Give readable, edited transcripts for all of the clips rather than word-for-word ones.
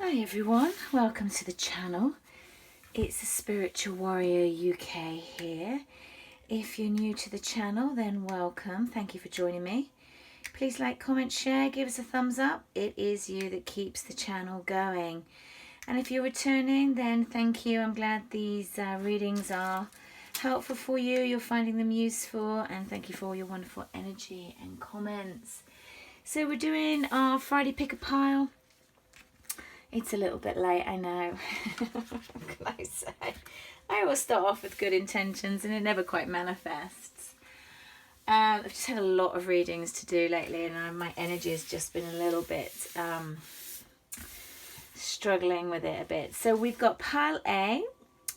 Hi everyone, welcome to the channel. It's the Spiritual Warrior UK here. If you're new to the channel, then welcome. Thank you for joining me. Please like, comment, share, give us a thumbs up. It is you that keeps the channel going. And if you're returning, then thank you. I'm glad these readings are helpful for you. You're finding them useful, and thank you for all your wonderful energy and comments. So we're doing our Friday pick a pile. It's a little bit late, I know. What can I say? I always start off with good intentions and it never quite manifests. I've just had a lot of readings to do lately, and my energy has just been a little bit struggling with it a bit. So we've got pile A,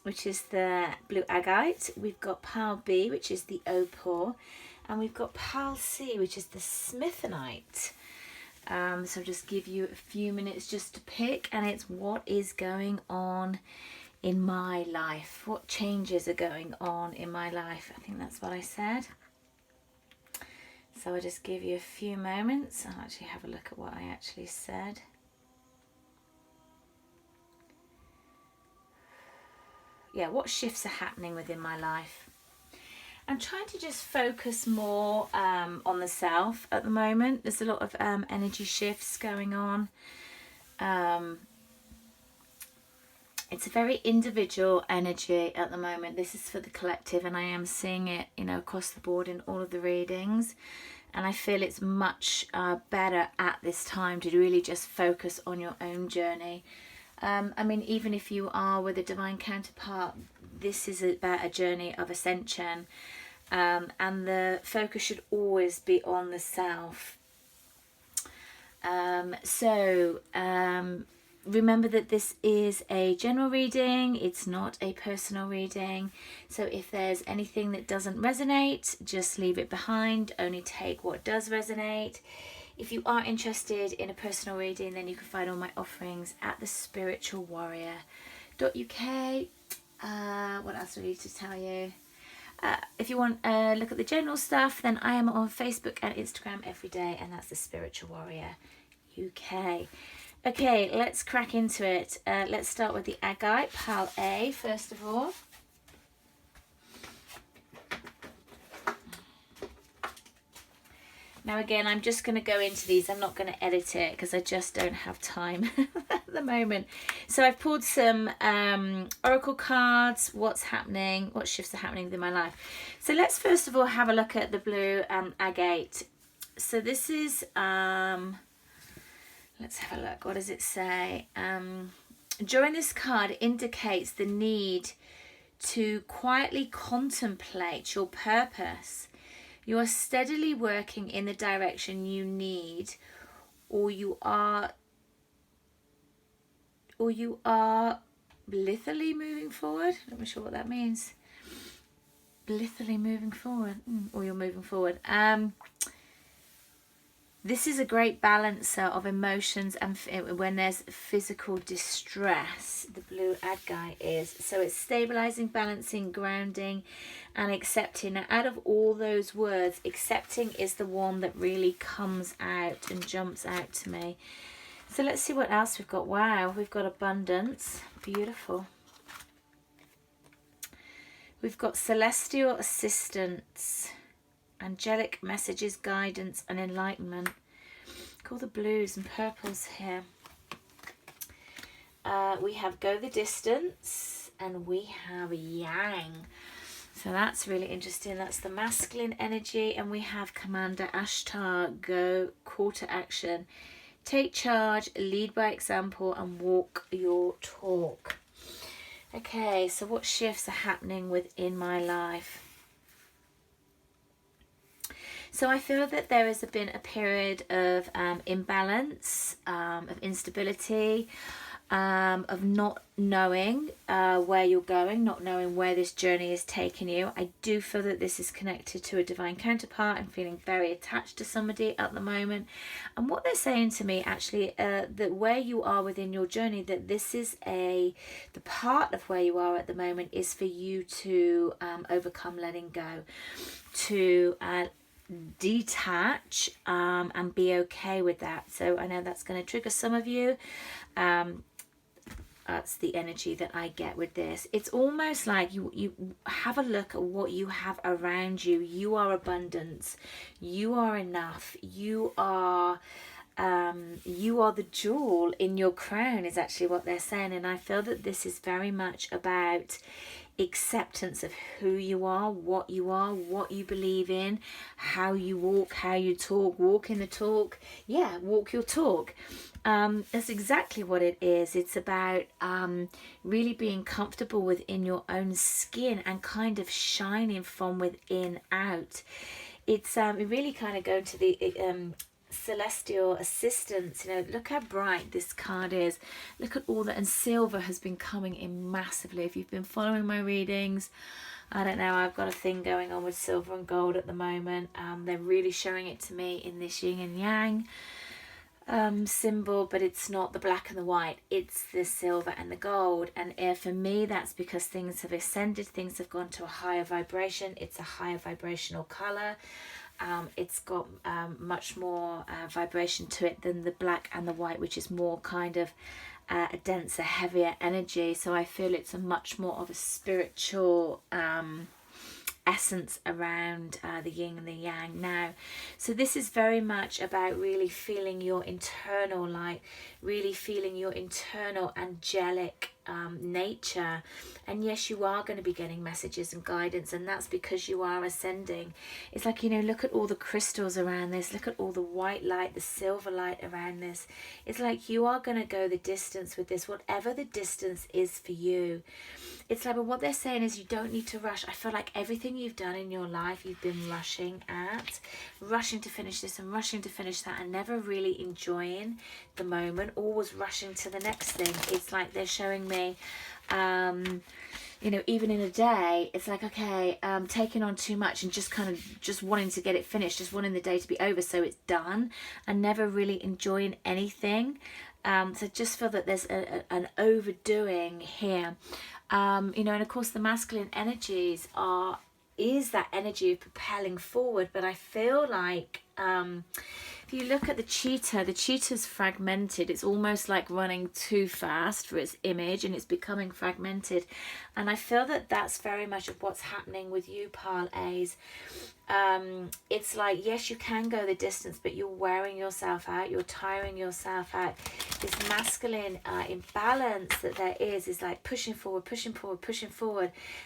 which is the blue agate. We've got pile B, which is the opal. And we've got pile C, which is the smithonite. So I'll just give you a few minutes just to pick, and it's what is going on in my life. What changes are going on in my life? I think that's what I said. So I'll just give you a few moments. I'll actually have a look at what I actually said. Yeah, what shifts are happening within my life? I'm trying to just focus more on the self at the moment. There's a lot of energy shifts going on. It's a very individual energy at the moment. This is for the collective, and I am seeing it, across the board in all of the readings. And I feel it's much better at this time to really just focus on your own journey. I mean, even if you are with a divine counterpart, this is about a journey of ascension. And the focus should always be on the self. Remember that this is a general reading. It's not a personal reading. So if there's anything that doesn't resonate, just leave it behind. Only take what does resonate. If you are interested in a personal reading, then you can find all my offerings at thespiritualwarrior.uk. What else do I need to tell you? If you want a look at the general stuff, then I am on Facebook and Instagram every day, and that's the Spiritual Warrior UK. Okay, let's crack into it. Let's start with the agate, pile A, first of all. Now again, I'm just going to go into these. I'm not going to edit it because I just don't have time at the moment. So I've pulled some oracle cards, what's happening, what shifts are happening within my life. So let's first of all have a look at the blue agate. So this is, let's have a look. What does it say? Drawing this card indicates the need to quietly contemplate your purpose. You are steadily working in the direction you need, or you are blithely moving forward. Not really sure what that means. Blithely moving forward, or you're moving forward. This is a great balancer of emotions, and when there's physical distress, the blue agate is. So it's stabilizing, balancing, grounding, and accepting. Now, out of all those words, accepting is the one that really comes out and jumps out to me. So let's see what else we've got. Wow, we've got abundance. Beautiful. We've got celestial assistance, angelic messages, guidance, and enlightenment. All the blues and purples here. We have go the distance, and we have yang. So that's really interesting. That's the masculine energy. And we have Commander Ashtar, go, call to action. Take charge, lead by example, and walk your talk. Okay, so what shifts are happening within my life? So I feel that there has been a period of imbalance, of instability, of not knowing where you're going, not knowing where this journey is taking you. I do feel that this is connected to a divine counterpart. I'm feeling very attached to somebody at the moment. And what they're saying to me, actually, that where you are within your journey, that this is the part of where you are at the moment is for you to overcome letting go, to detach and be okay with that. So I know that's going to trigger some of you. That's the energy that I get with this. It's almost like you have a look at what you have around you. You are abundance. You are enough. You are the jewel in your crown, is actually what they're saying. And I feel that this is very much about acceptance of who you are, what you believe in, how you walk, how you talk, walk in the talk. Yeah, walk your talk. That's exactly what it is. It's about really being comfortable within your own skin and kind of shining from within out. It's really kind of going to the celestial assistance. You know, look how bright this card is. Look at all that, and silver has been coming in massively. If you've been following my readings, I don't know, I've got a thing going on with silver and gold at the moment. They're really showing it to me in this yin and yang symbol, but it's not the black and the white, it's the silver and the gold. And for me, that's because things have ascended, things have gone to a higher vibration. It's a higher vibrational color. It's got much more vibration to it than the black and the white, which is more kind of a denser, heavier energy. So I feel it's a much more of a spiritual essence around the yin and the yang now. So this is very much about really feeling your internal light, really feeling your internal angelic nature. And yes, you are going to be getting messages and guidance, and that's because you are ascending. It's like, you know, look at all the crystals around this, look at all the white light, the silver light around this. It's like you are going to go the distance with this, whatever the distance is for you. It's like, but what they're saying is you don't need to rush. I feel like everything you've done in your life, you've been rushing to finish this and rushing to finish that, and never really enjoying the moment, always rushing to the next thing. It's like they're showing me, you know, even in a day, it's like, okay, taking on too much and just kind of just wanting to get it finished, just wanting the day to be over so it's done, and never really enjoying anything. So just feel that there's an overdoing here. You know, and of course the masculine energies is that energy of propelling forward. But I feel like if you look at the cheetah's fragmented. It's almost like running too fast for its image, and it's becoming fragmented. And I feel that that's very much of what's happening with you, Pile A's. It's like, yes, you can go the distance, but you're wearing yourself out, you're tiring yourself out. This masculine imbalance that there is like pushing forward,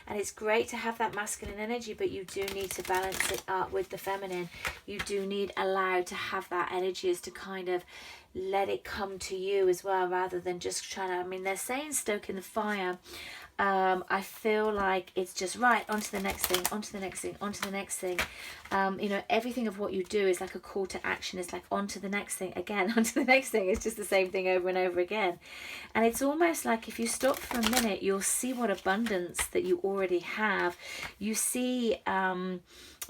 and it's great to have that masculine energy, but you do need to balance it up with the feminine. You do need allow to have that energy, is to kind of let it come to you as well, rather than just trying to, I mean, they're saying stoking the fire. I feel like it's just right, onto the next thing, onto the next thing, onto the next thing. You know, everything of what you do is like a call to action. It's like onto the next thing, again, onto the next thing. It's just the same thing over and over again. And it's almost like if you stop for a minute, you'll see what abundance that you already have. You see,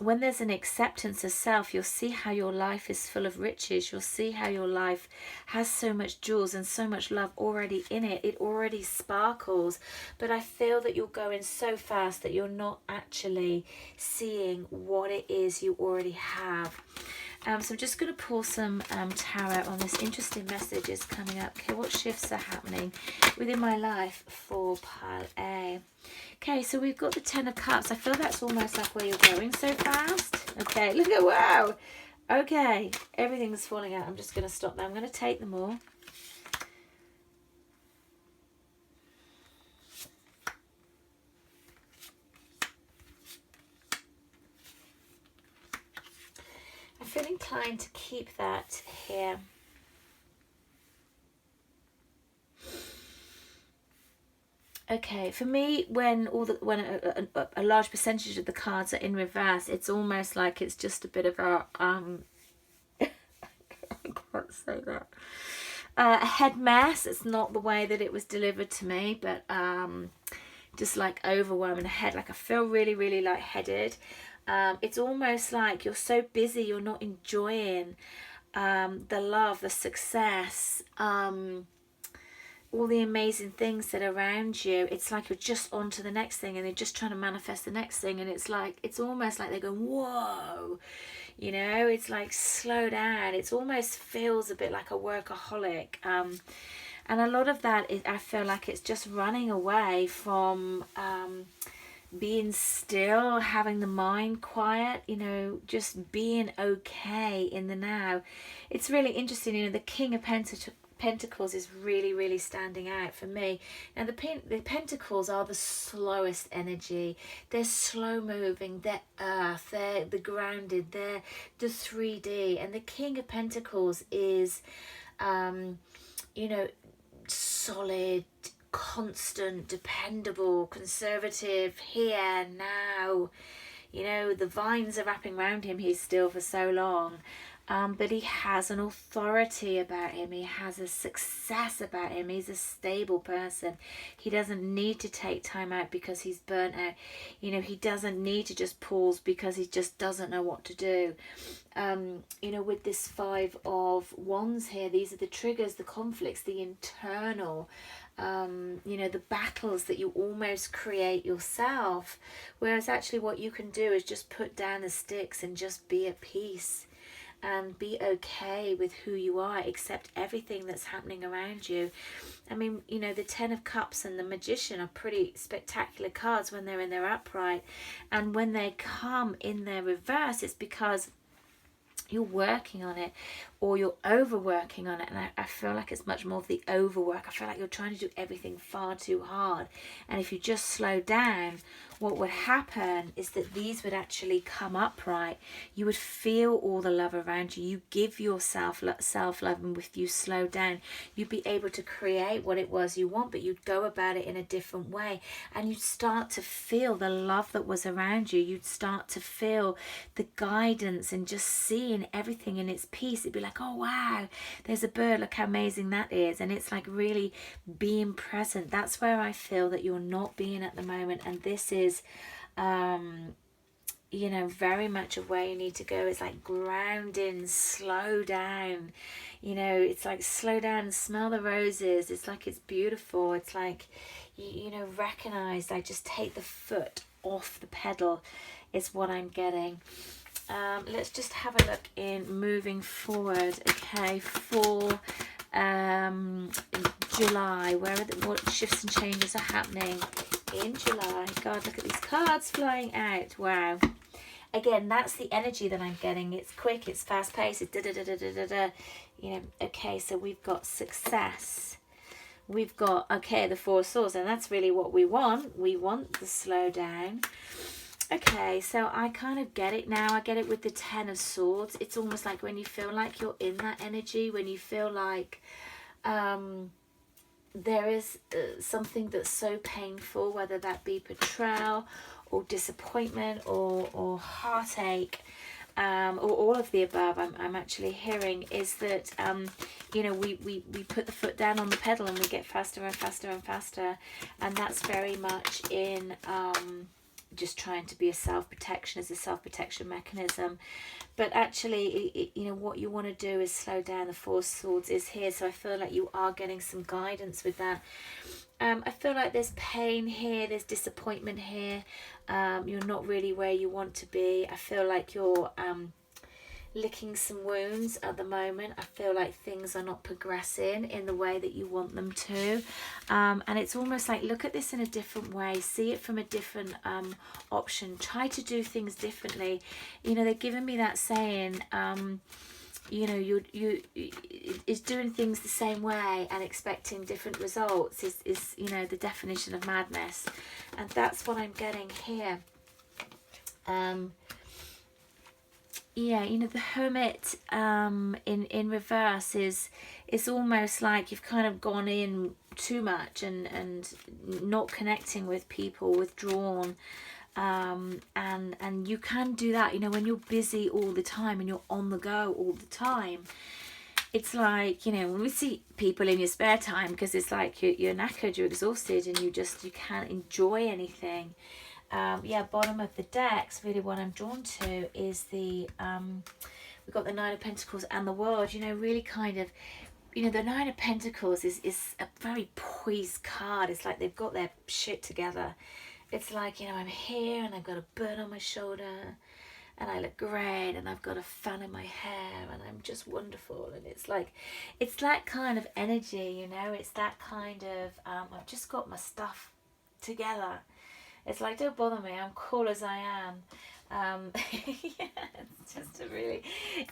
when there's an acceptance of self, you'll see how your life is full of riches. You'll see how your life has so much jewels and so much love already in it. It already sparkles. But I feel that you're going so fast that you're not actually seeing what it is you already have. So I'm just going to pull some tarot on this. Interesting messages coming up. Okay, what shifts are happening within my life for Pile A? Okay, so we've got the Ten of Cups. I feel that's almost like where you're going so fast. Okay, look at, wow. Okay, everything's falling out. I'm just going to stop there. I'm going to take them all. I feel inclined to keep that here. Okay, for me, when a large percentage of the cards are in reverse, it's almost like it's just a bit of a I can't say that, a head mess. It's not the way that it was delivered to me, but just like overwhelming the head. Like I feel really, really lightheaded. It's almost like you're so busy, you're not enjoying the love, the success, all the amazing things that are around you. It's like you're just on to the next thing, and they're just trying to manifest the next thing. And it's like, it's almost like they're going, whoa, you know, it's like slow down. It almost feels a bit like a workaholic. And a lot of that is, I feel like it's just running away from being still, having the mind quiet, you know, just being okay in the now. It's really interesting, you know, the King of Pentacles is really, really standing out for me. Now the Pentacles are the slowest energy. They're slow moving, they're earth, they're the grounded, they're the 3D. And the King of Pentacles is, you know, solid, constant, dependable, conservative, here, now. You know, the vines are wrapping around him, he's still for so long. But he has an authority about him. He has a success about him. He's a stable person. He doesn't need to take time out because he's burnt out. You know, he doesn't need to just pause because he just doesn't know what to do. You know, with this 5 of Wands here, these are the triggers, the conflicts, the internal, you know, the battles that you almost create yourself. Whereas actually what you can do is just put down the sticks and just be at peace. And be okay with who you are, accept everything that's happening around you. I mean, you know, the 10 of Cups and the Magician are pretty spectacular cards when they're in their upright. And when they come in their reverse, it's because you're working on it, or you're overworking on it. And I feel like it's much more of the overwork. I feel like you're trying to do everything far too hard. And if you just slow down, what would happen is that these would actually come upright. You would feel all the love around you. You give yourself self-love, and if you slow down, you'd be able to create what it was you want, but you'd go about it in a different way. And you'd start to feel the love that was around you. You'd start to feel the guidance and just seeing everything in its peace. It'd be like, oh wow, there's a bird, look how amazing that is. And it's like really being present. That's where I feel that you're not being at the moment. And this is you know, very much of where you need to go. Is like grounding, slow down, you know, it's like slow down, smell the roses. It's like, it's beautiful. It's like, you know, recognize, like just take the foot off the pedal is what I'm getting. Let's just have a look in moving forward. Okay, for July, what shifts and changes are happening in July? God, look at these cards flying out. Wow. Again, that's the energy that I'm getting. It's quick, it's fast paced, it's da-da-da-da-da-da. You know, okay, so we've got success. We've got, okay, the 4 of Swords, and that's really what we want. We want the slow down. Okay, so I kind of get it now. I get it with the 10 of Swords. It's almost like when you feel like you're in that energy, when you feel like there is something that's so painful, whether that be betrayal or disappointment or heartache, or all of the above. I'm actually hearing is that you know, we put the foot down on the pedal and we get faster and faster and faster, and that's very much in just trying to be a self-protection, as a self-protection mechanism. But actually, you know, what you want to do is slow down. The 4 of Swords is here, so I feel like you are getting some guidance with that. I feel like there's pain here, there's disappointment here. You're not really where you want to be. I feel like you're licking some wounds at the moment. I feel like things are not progressing in the way that you want them to. And it's almost like, look at this in a different way. See it from a different option. Try to do things differently. You know, they're giving me that saying, you know, is doing things the same way and expecting different results is, you know, the definition of madness. And that's what I'm getting here. Yeah, you know, the Hermit in reverse is almost like you've kind of gone in too much and not connecting with people, withdrawn. And you can do that, you know, when you're busy all the time and you're on the go all the time. It's like, you know, when we see people in your spare time, because it's like you're knackered, you're exhausted, and you can't enjoy anything. Yeah, bottom of the decks, really what I'm drawn to is the we've got the 9 of Pentacles and the World. You know, really kind of, you know, the 9 of Pentacles is a very poised card. It's like they've got their shit together. It's like, you know, I'm here and I've got a burden on my shoulder, and I look great, and I've got a fan in my hair, and I'm just wonderful. And it's that kind of energy, you know. It's that kind of I've just got my stuff together. It's like, don't bother me, I'm cool as I am. Yeah, it's just a really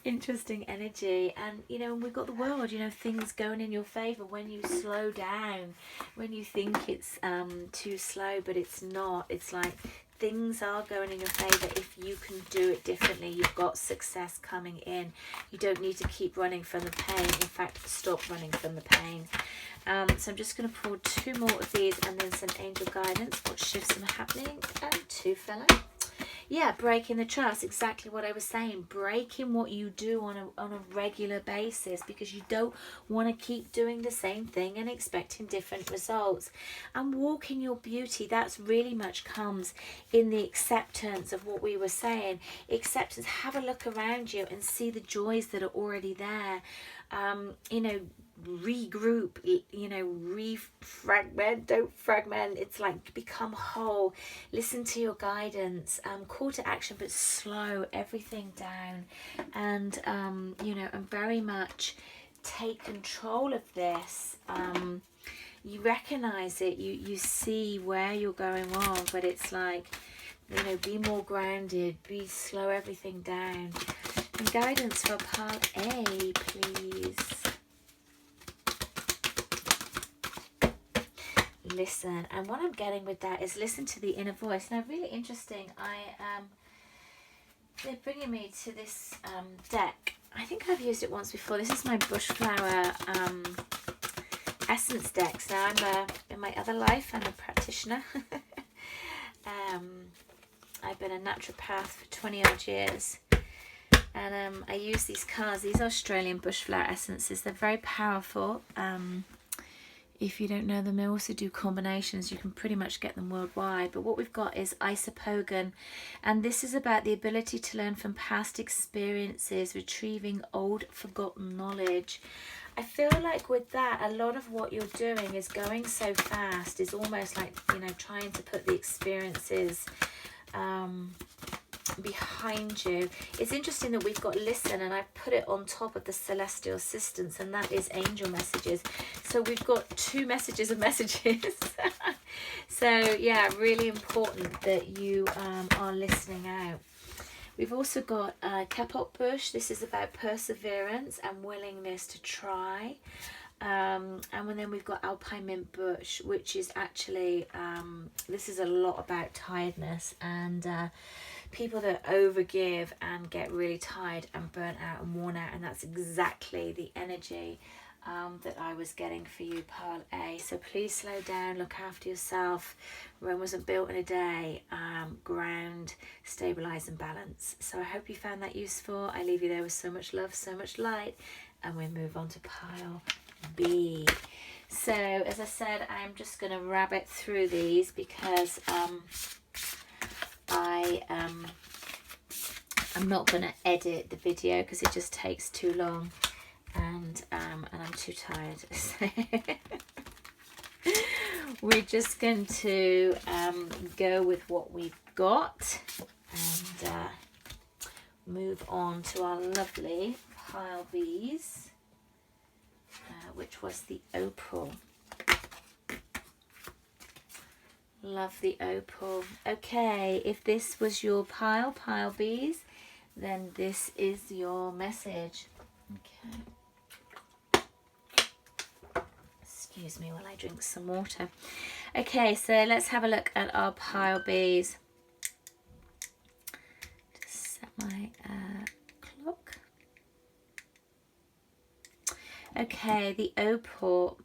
interesting energy. And you know, we've got the world, you know, things going in your favor when you slow down, when you think it's too slow, but it's not. It's like things are going in your favor if you can do it differently. You've got success coming in. You don't need to keep running from the pain. In fact, stop running from the pain. So I'm just going to pull 2 more of these, and then some angel guidance. What shifts are happening? And 2 fella. Yeah, breaking the trust. Exactly what I was saying. Breaking what you do on a regular basis, because you don't want to keep doing the same thing and expecting different results. And walking your beauty, that's really much comes in the acceptance of what we were saying. Acceptance. Have a look around you and see the joys that are already there. You know, regroup, you know, refragment, don't fragment. It's like become whole. Listen to your guidance, call to action, but slow everything down, and you know, and very much take control of this. You recognize it, you see where you're going wrong, but it's like, you know, be more grounded, slow everything down. And guidance for part A, please. Listen, and what I'm getting with that is listen to the inner voice. Now, really interesting, they're bringing me to this deck. I think I've used it once before. This is my bushflower essence deck. So in my other life, I'm a practitioner. I've been a naturopath for 20 odd years, and I use these cards. These are Australian bushflower essences. They're very powerful. If you don't know them, they also do combinations. You can pretty much get them worldwide. But what we've got is isopogon. And this is about the ability to learn from past experiences, retrieving old forgotten knowledge. I feel like with that, a lot of what you're doing is going so fast. Is almost like, you know, trying to put the experiences behind you. It's interesting that we've got listen, and I've put it on top of the celestial assistance, and that is angel messages. So we've got 2 messages of messages. So yeah, really important that you are listening out. We've also got kapot bush. This is about perseverance and willingness to try. And then we've got alpine mint bush, which is actually this is a lot about tiredness and people that overgive and get really tired and burnt out and worn out, and that's exactly the energy that I was getting for you, Pearl A. So please slow down, look after yourself. Rome wasn't built in a day. Ground, stabilize and balance. So I hope you found that useful. I leave you there with so much love, so much light, and we move on to pile B. So as I said, I'm just going to rabbit through these because I'm not going to edit the video because it just takes too long, and I'm too tired. So we're just going to go with what we've got and move on to our lovely pile B's, which was the opal. Love the opal. Okay, if this was your pile B's, then this is your message. Okay. Excuse me while I drink some water. Okay, so let's have a look at our pile B's. Just set my clock. Okay, the opal.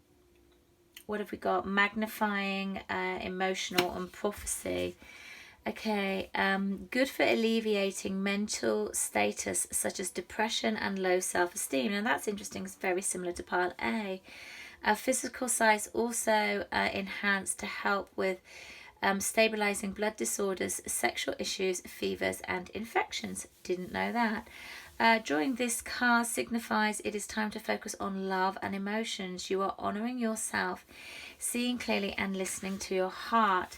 What have we got? Magnifying, emotional, and prophecy. Okay, good for alleviating mental status such as depression and low self-esteem. Now that's interesting. It's very similar to pile A. Physical size also enhanced to help with stabilizing blood disorders, sexual issues, fevers, and infections. Didn't know that. Drawing this card signifies it is time to focus on love and emotions. You are honouring yourself, seeing clearly and listening to your heart.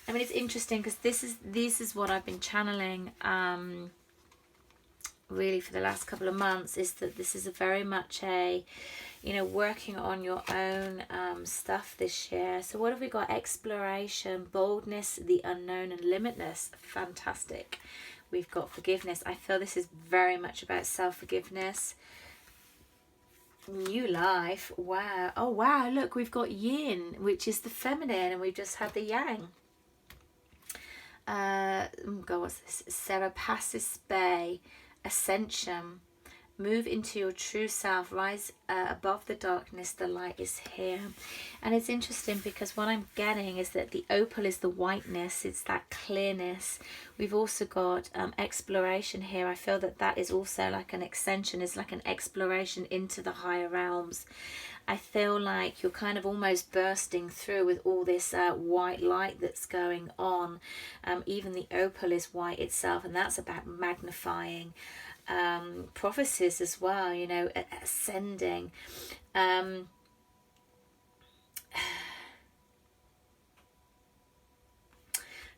I mean, it's interesting because this is what I've been channeling really for the last couple of months is that this is a very much a, you know, working on your own stuff this year. So what have we got? Exploration, boldness, the unknown, and limitless. Fantastic. We've got forgiveness. I feel this is very much about self-forgiveness. New life. Wow. Oh wow, look, we've got yin, which is the feminine, and we've just had the yang. God, what's this? Serapassus Bay, ascension. Move into your true self, rise above the darkness, the light is here. And it's interesting because what I'm getting is that the opal is the whiteness, it's that clearness. We've also got exploration here. I feel that that is also like an ascension, is like an exploration into the higher realms. I feel like you're kind of almost bursting through with all this white light that's going on. Even the opal is white itself, and that's about magnifying. Prophecies as well, you know, ascending.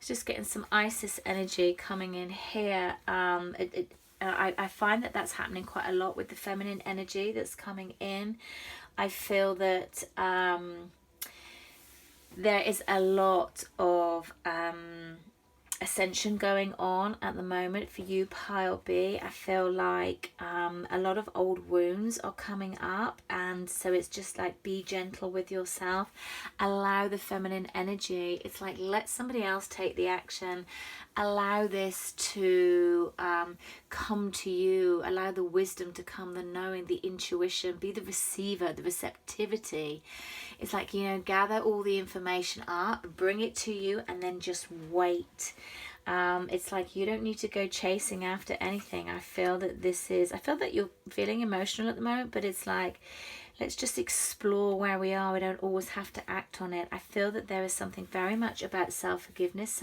Just getting some Isis energy coming in here. I find that that's happening quite a lot with the feminine energy that's coming in. I feel that there is a lot of ascension going on at the moment for you, pile B. I feel like a lot of old wounds are coming up, and so it's just like, be gentle with yourself, allow the feminine energy. It's like, let somebody else take the action, allow this to come to you, allow the wisdom to come, the knowing, the intuition, be the receiver, the receptivity. It's like, you know, gather all the information up, bring it to you, and then just wait. It's like you don't need to go chasing after anything. I feel that you're feeling emotional at the moment, but it's like, let's just explore where we are. We don't always have to act on it. I feel that there is something very much about self-forgiveness.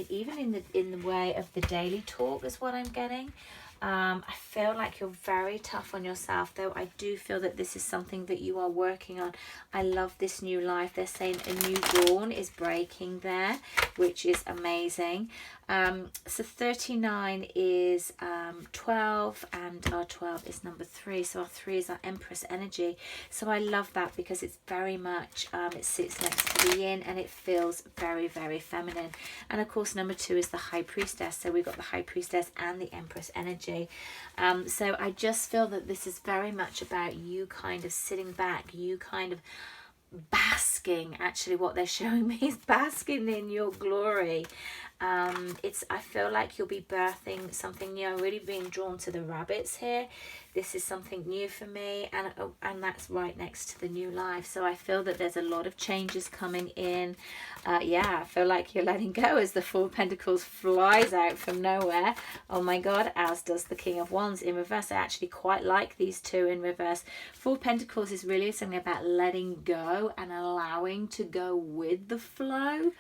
Even in the way of the daily talk is what I'm getting. I feel like you're very tough on yourself, though I do feel that this is something that you are working on. I love this new life. They're saying a new dawn is breaking there, which is amazing. So 39 is 12, and our 12 is number 3. So our 3 is our Empress energy. So I love that because it's very much, it sits next to the yin, and it feels very, very feminine. And of course, number 2 is the High Priestess. So we've got the High Priestess and the Empress energy. So I just feel that this is very much about you kind of sitting back, you kind of basking. Actually, what they're showing me is basking in your glory. I feel like you'll be birthing something new. I'm really being drawn to the rabbits here. This is something new for me, and that's right next to the new life. So I feel that there's a lot of changes coming in. Yeah, I feel like you're letting go as the Four of Pentacles flies out from nowhere. Oh my God, as does the King of Wands in reverse. I actually quite like these two in reverse. Four of Pentacles is really something about letting go and allowing to go with the flow.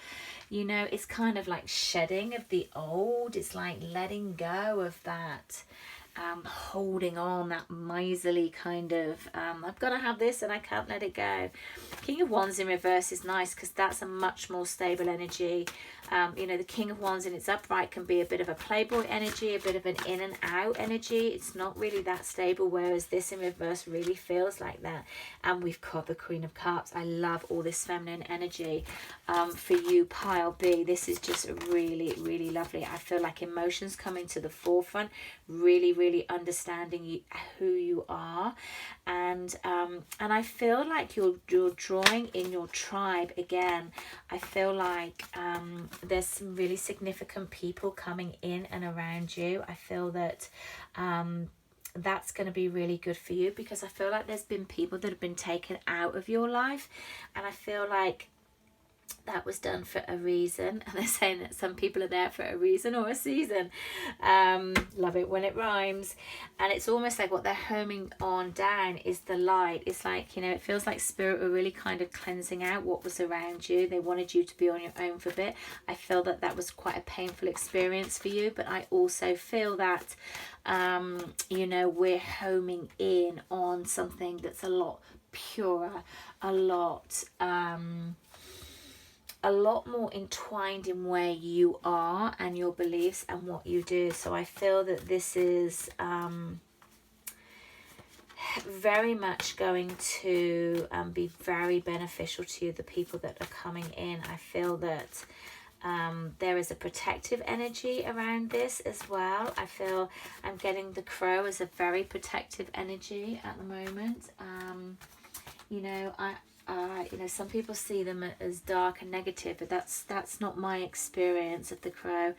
You know, it's kind of like shedding of the old. It's like letting go of that, holding on, that miserly kind of, I've got to have this and I can't let it go. King of Wands in reverse is nice because that's a much more stable energy. You know, the King of Wands in its upright can be a bit of a playboy energy, a bit of an in and out energy. It's not really that stable, whereas this in reverse really feels like that. And we've got the Queen of Cups. I love all this feminine energy for you, pile B. This is just really, really lovely. I feel like emotions coming to the forefront, really understanding who you are, and I feel like you're drawing in your tribe again. I feel like there's some really significant people coming in and around you. I feel that that's going to be really good for you, because I feel like there's been people that have been taken out of your life, and I feel like that was done for a reason. And they're saying that some people are there for a reason or a season. Love it when it rhymes. And it's almost like what they're homing on down is the light. It's like, you know, it feels like spirit were really kind of cleansing out what was around you. They wanted you to be on your own for a bit. I feel that that was quite a painful experience for you, but I also feel that you know, we're homing in on something that's a lot purer, a lot a lot more entwined in where you are and your beliefs and what you do. So I feel that this is very much going to be very beneficial to you, the people that are coming in. I feel that there is a protective energy around this as well. I feel I'm getting the crow as a very protective energy at the moment. You know, you know, some people see them as dark and negative, but that's not my experience of the crow.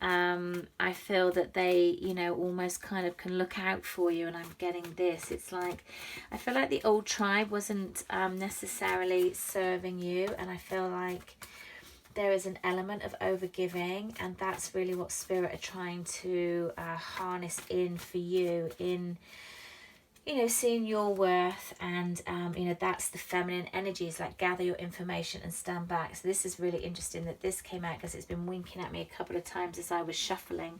I feel that they, you know, almost kind of can look out for you, and I'm getting this. It's like, I feel like the old tribe wasn't necessarily serving you, and I feel like there is an element of overgiving, and that's really what Spirit are trying to harness in for you, in, you know, seeing your worth. And you know, that's the feminine energy. It's like, gather your information and stand back. So this is really interesting that this came out, because it's been winking at me a couple of times as I was shuffling.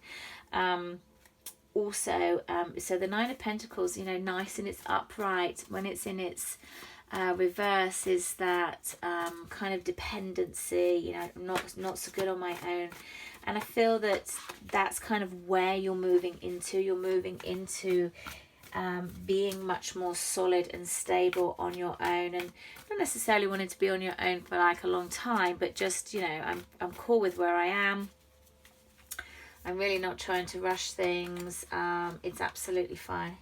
Also, so the Nine of Pentacles, you know, nice and it's upright. When it's in its reverse is that kind of dependency, you know, not so good on my own. And I feel that that's kind of where you're moving into. You're moving into being much more solid and stable on your own, and not necessarily wanting to be on your own for like a long time, but just, you know, I'm cool with where I am. I'm really not trying to rush things. It's absolutely fine.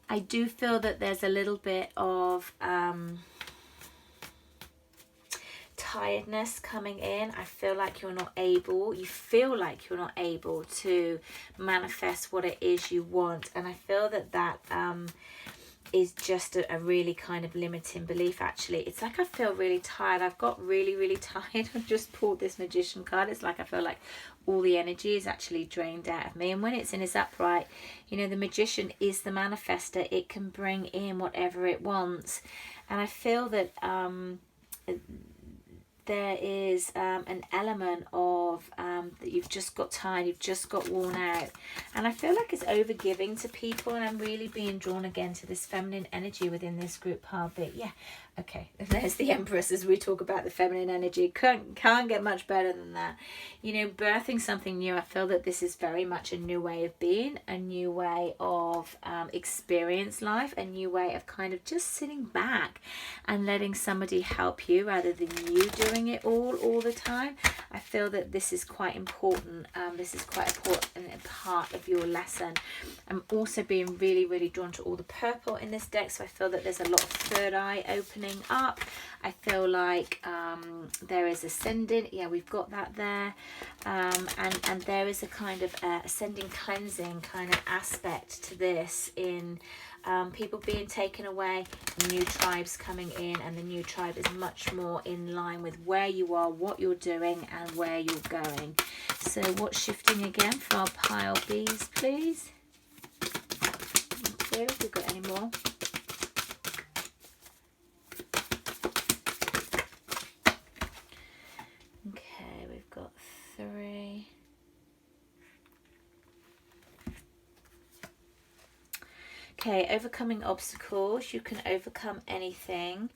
I do feel that there's a little bit of tiredness coming in. I feel like you feel like you're not able to manifest what it is you want. And I feel that that is just a really kind of limiting belief, actually. It's like I feel really tired. I've got really tired. I've just pulled this Magician card. It's like I feel like all the energy is actually drained out of me. And when it's in its upright, you know, the Magician is the manifester. It can bring in whatever it wants. And I feel that there is an element of that you've just got tired, you've just got worn out. And I feel like it's overgiving to people, and I'm really being drawn again to this feminine energy within this group pile bit. Yeah, okay, and there's the Empress as we talk about the feminine energy. Can't get much better than that. You know, birthing something new. I feel that this is very much a new way of being, a new way of experience life, a new way of kind of just sitting back and letting somebody help you rather than you doing it all the time. I feel that this is quite important. This is quite important part of your lesson. I'm also being really drawn to all the purple in this deck, so I feel that there's a lot of third eye opening up. I feel like there is ascending. Yeah, we've got that there. And there is a kind of ascending cleansing kind of aspect to this, in people being taken away, new tribes coming in, and the new tribe is much more in line with where you are, what you're doing, and where you're going. So what's shifting again for our pile Bs, please? Okay, have we got any more? Okay, we've got 3. Okay, overcoming obstacles. You can overcome anything.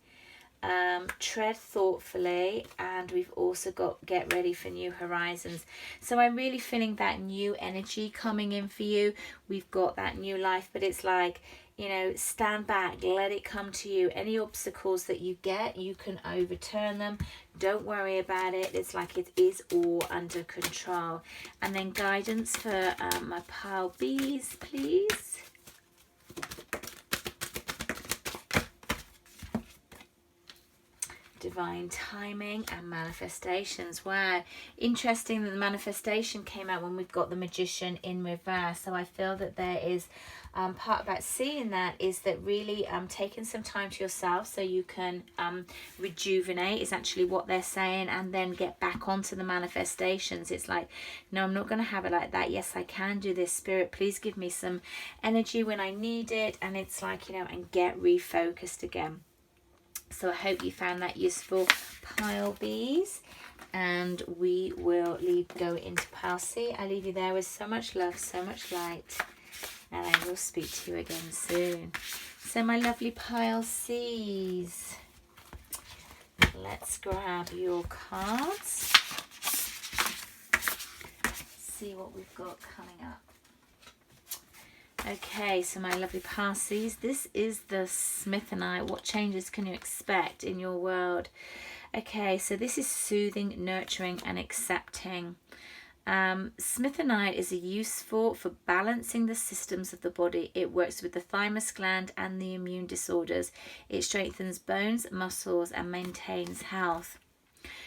Tread thoughtfully, and we've also got get ready for new horizons. So I'm really feeling that new energy coming in for you. We've got that new life, but it's like, you know, stand back, let it come to you. Any obstacles that you get, you can overturn them. Don't worry about it. It's like it is all under control. And then guidance for my pile Bs, please. Divine timing and manifestations. Wow, interesting that the manifestation came out when we've got the Magician in reverse. So I feel that there is part about seeing that is that really taking some time to yourself so you can rejuvenate is actually what they're saying, and then get back onto the manifestations. It's like, no, I'm not going to have it like that. Yes, I can do this. Spirit, please give me some energy when I need it. And it's like, you know, and get refocused again. So I hope you found that useful, pile Bs, and we will go into pile C. I leave you there with so much love, so much light, and I will speak to you again soon. So my lovely pile Cs, let's grab your cards. See what we've got coming up. Okay, so my lovely Parsees, this is the Smithonite. What changes can you expect in your world? Okay, so this is soothing, nurturing, and accepting. Smithonite is useful for balancing the systems of the body. It works with the thymus gland and the immune disorders. It strengthens bones, muscles, and maintains health.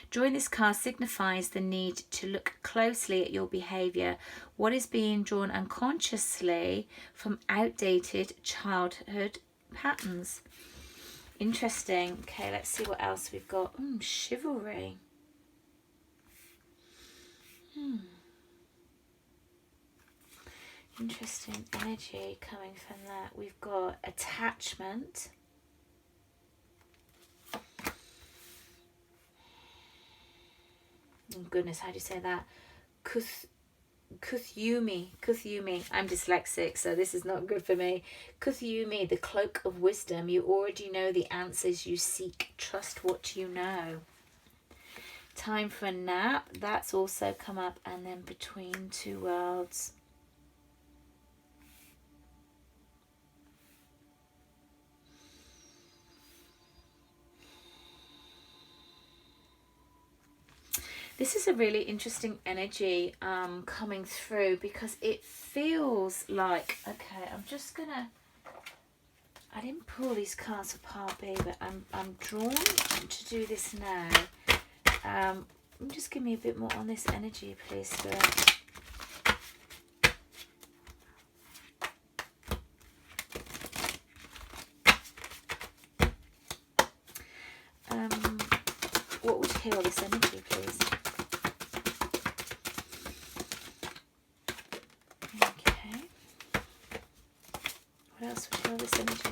Drawing this card signifies the need to look closely at your behaviour. What is being drawn unconsciously from outdated childhood patterns? Interesting. Okay, let's see what else we've got. Chivalry. Interesting energy coming from that. We've got attachment. Oh goodness, how do you say that? Kuthumi. I'm dyslexic, so this is not good for me. Kuthumi, the cloak of wisdom. You already know the answers you seek. Trust what you know. Time for a nap. That's also come up. And then between two worlds. This is a really interesting energy coming through, because it feels like, okay, I'm just gonna, I didn't pull these cards for part B, but I'm drawn to do this now. Just give me a bit more on this energy, please, Spirit. What would heal this energy, please? Okay. What else would heal this energy?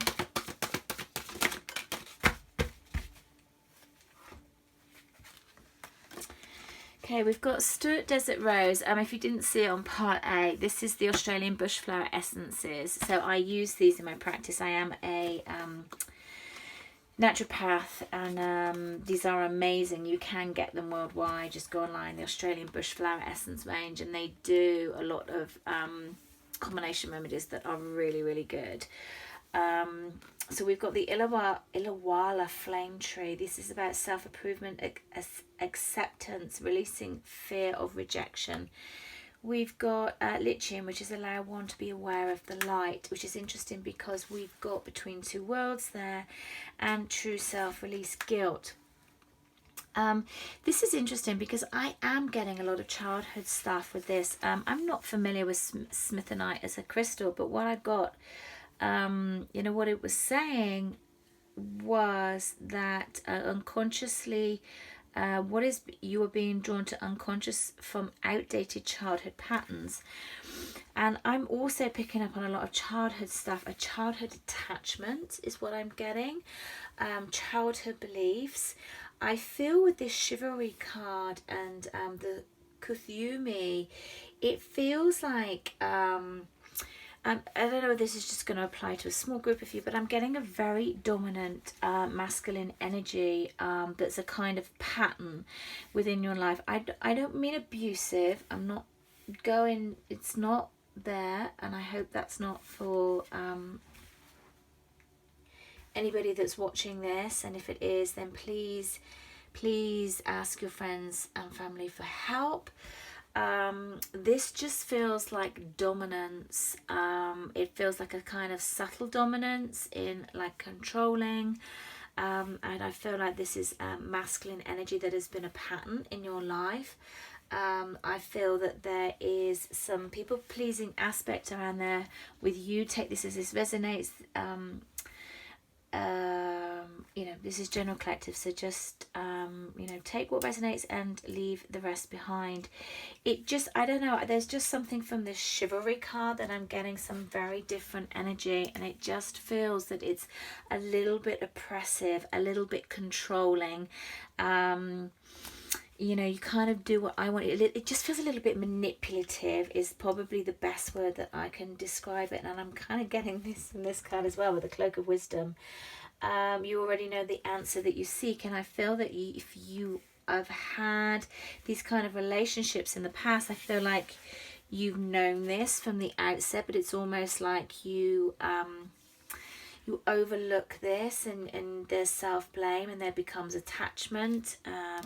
Okay, we've got Sturt Desert Rose. If you didn't see it on part A, this is the Australian Bushflower Essences. So I use these in my practice. I am a naturopath, and these are amazing. You can get them worldwide. Just go online, the Australian Bushflower Essence range, and they do a lot of combination remedies that are really, really good. So we've got the Illawala Flame Tree. This is about self-improvement, acceptance, releasing fear of rejection. We've got Lithium, which is allow one to be aware of the light, which is interesting because we've got between two worlds there, and true self, release guilt. This is interesting because I am getting a lot of childhood stuff with this. I'm not familiar with Smithonite as a crystal, but what I got, what it was saying was that unconsciously, you are being drawn to unconscious from outdated childhood patterns. And I'm also picking up on a lot of childhood stuff. A childhood attachment is what I'm getting. Childhood beliefs. I feel with this chivalry card and the Kuthumi, it feels like I don't know if this is just going to apply to a small group of you, but I'm getting a very dominant masculine energy that's a kind of pattern within your life. I don't mean abusive. I'm not going, it's not there, and I hope that's not for anybody that's watching this. And if it is, then please ask your friends and family for help. This just feels like dominance. It feels like a kind of subtle dominance in like controlling, and I feel like this is masculine energy that has been a pattern in your life. I feel that there is some people pleasing aspect around there with you. Take this as this resonates. This is general collective, so just take what resonates and leave the rest behind. It just, I don't know, there's just something from this chivalry card that I'm getting some very different energy, and it just feels that it's a little bit oppressive, a little bit controlling. you know, you kind of do what I want. It just feels a little bit manipulative is probably the best word that I can describe it. And I'm kind of getting this from this card as well with the Cloak of Wisdom. You already know the answer that you seek. And I feel that if you have had these kind of relationships in the past, I feel like you've known this from the outset, but it's almost like you overlook this, and there's self-blame, and there becomes attachment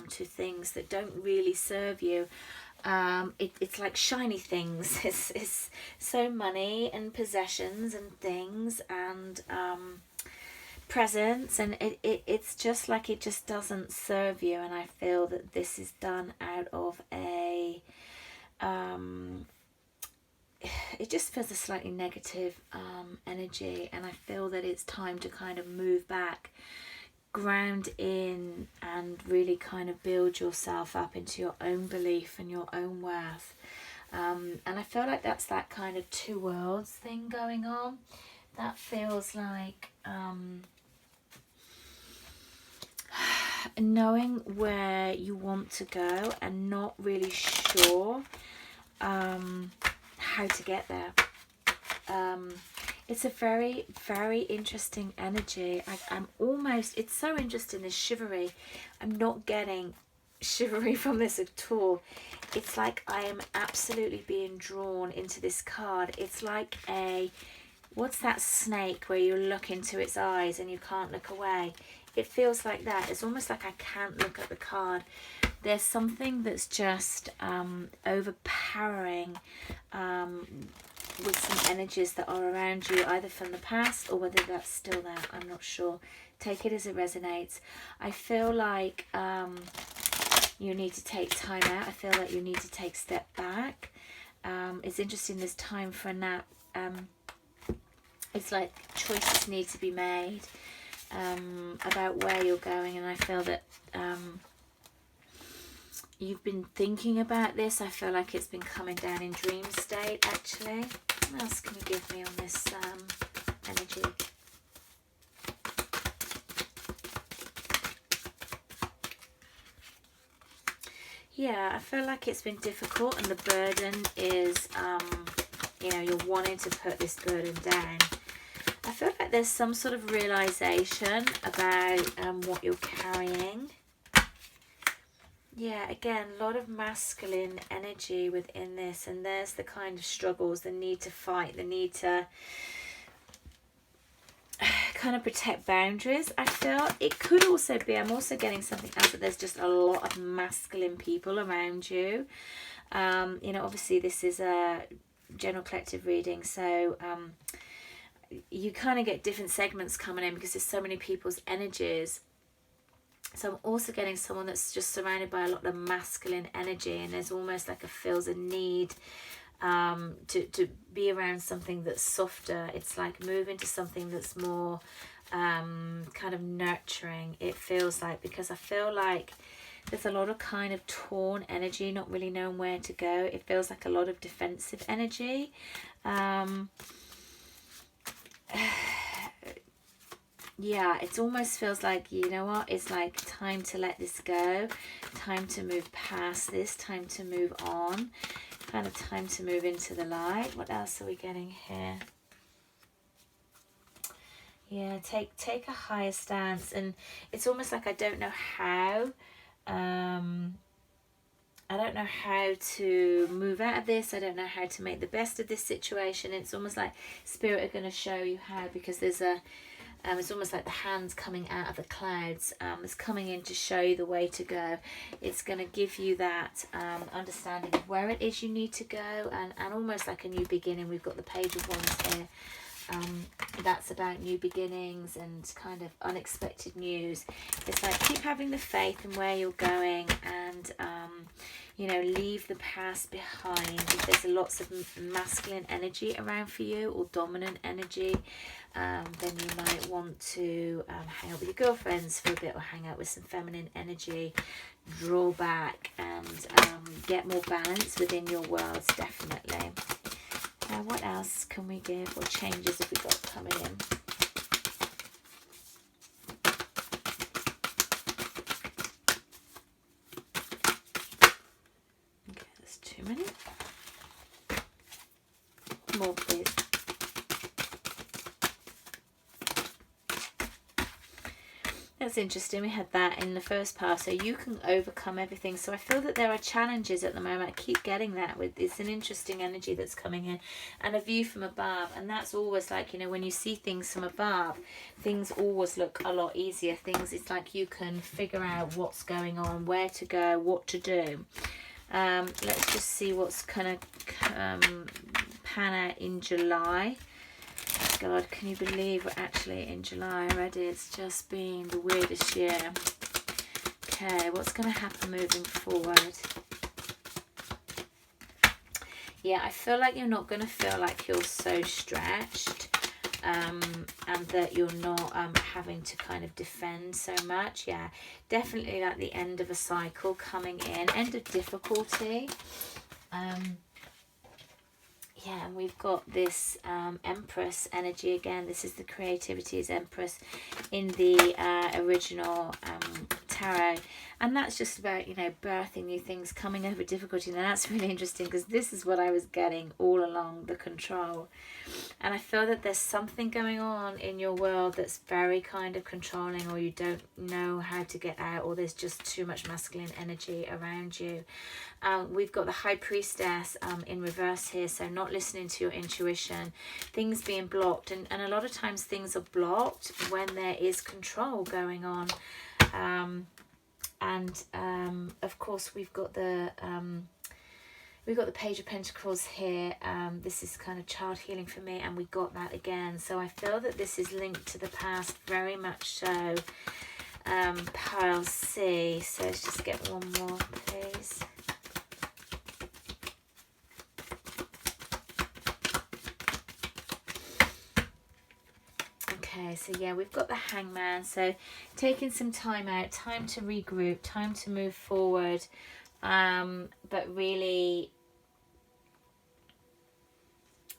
to things that don't really serve you. It's like shiny things. It's so money and possessions and things and presents, and it's just like it just doesn't serve you. And I feel that this is done out of a it just feels a slightly negative energy, and I feel that it's time to kind of move back, ground in, and really kind of build yourself up into your own belief and your own worth. And I feel like that's that kind of two worlds thing going on. That feels like knowing where you want to go and not really sure how to get there. It's a very, very interesting energy. I'm almost, it's so interesting, this shivery. I'm not getting shivery from this at all. It's like I am absolutely being drawn into this card. It's like what's that snake where you look into its eyes and you can't look away? It feels like that. It's almost like I can't look at the card. There's something that's just overpowering with some energies that are around you, either from the past or whether that's still there. I'm not sure. Take it as it resonates. I feel like you need to take time out. I feel like you need to take a step back. It's interesting, there's time for a nap. It's like choices need to be made about where you're going, and I feel that you've been thinking about this. I feel like it's been coming down in dream state, actually. What else can you give me on this energy? Yeah, I feel like it's been difficult, and the burden is, you know, you're wanting to put this burden down. I feel like there's some sort of realization about what you're carrying. Yeah, again, a lot of masculine energy within this, and there's the kind of struggles, the need to fight, the need to kind of protect boundaries. I feel it could also be, I'm also getting something else, that there's just a lot of masculine people around you. You know, obviously this is a general collective reading, so you kind of get different segments coming in because there's so many people's energies. So I'm also getting someone that's just surrounded by a lot of masculine energy, and there's almost like feels a need to be around something that's softer. It's like moving to something that's more kind of nurturing, it feels like, because I feel like there's a lot of kind of torn energy, not really knowing where to go. It feels like a lot of defensive energy. Yeah, it almost feels like, you know what, it's like time to let this go, time to move past this, time to move on, kind of time to move into the light. What else are we getting here? Yeah, take a higher stance, and it's almost like I don't know how, I don't know how to move out of this. I don't know how to make the best of this situation. It's almost like Spirit are going to show you how, because there's a it's almost like the hands coming out of the clouds. It's coming in to show you the way to go. It's going to give you that understanding of where it is you need to go, and almost like a new beginning. We've got the Page of Wands here. That's about new beginnings and kind of unexpected news. It's like keep having the faith in where you're going, and you know, leave the past behind. If there's lots of masculine energy around for you, or dominant energy, then you might want to hang out with your girlfriends for a bit, or hang out with some feminine energy. Draw back and get more balance within your worlds, definitely. What else can we give? What changes have we got coming in? more, please. That's interesting. We had that in the first part. So you can overcome everything. So I feel that there are challenges at the moment. I keep getting that. It's an interesting energy that's coming in, and a view from above. And that's always like, you know, when you see things from above, things always look a lot easier. It's like you can figure out what's going on, where to go, what to do. Let's just see what's kind of pan out in July. God, can you believe we're actually in July already? It's just been the weirdest year. Okay, what's going to happen moving forward? Yeah, I feel like you're not going to feel like you're so stretched, and that you're not having to kind of defend so much. Yeah, definitely like the end of a cycle coming in, end of difficulty. Yeah, and we've got this Empress energy again. This is the creativity as Empress in the original tarot. And that's just about, you know, birthing new things, coming over difficulty. Now that's really interesting because this is what I was getting all along, the control. And I feel that there's something going on in your world that's very kind of controlling, or you don't know how to get out, or there's just too much masculine energy around you. We've got the High Priestess in reverse here, so not listening to your intuition, things being blocked. And a lot of times things are blocked when there is control going on. Of course, we've got the Page of Pentacles here. This is kind of child healing for me, and we got that again. So I feel that this is linked to the past, very much so. Pile C. So let's just get one more, please. Okay, so yeah, we've got the Hangman. So taking some time out, time to regroup, time to move forward, but really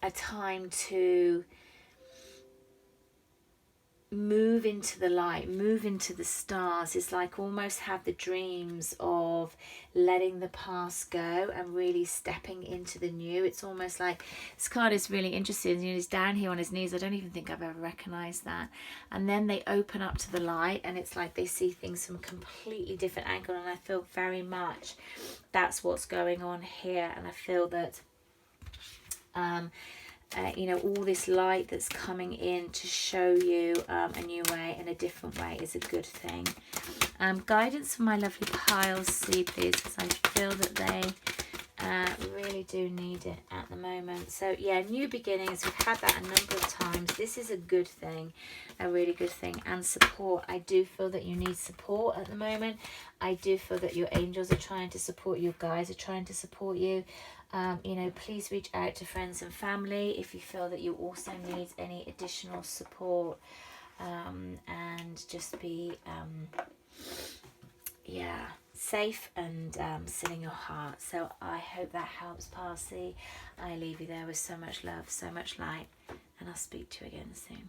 a time to move into the light, move into the stars. It's like almost have the dreams of letting the past go and really stepping into the new. It's almost like this card is really interesting. He's down here on his knees. I don't even think I've ever recognized that. And then they open up to the light, and it's like they see things from a completely different angle. And I feel very much that's what's going on here. And I feel that you know, all this light that's coming in to show you a new way and a different way is a good thing. Guidance for my lovely Pile C, please, because I feel that they really do need it at the moment. So yeah, new beginnings. We've had that a number of times. This is a good thing, a really good thing. And support. I do feel that you need support at the moment. I do feel that your angels are trying to support you, your guides are trying to support you. You know, please reach out to friends and family if you feel that you also need any additional support, and just be yeah, safe and sit in your heart. So I hope that helps, Parsley. I leave you there with so much love, so much light, and I'll speak to you again soon.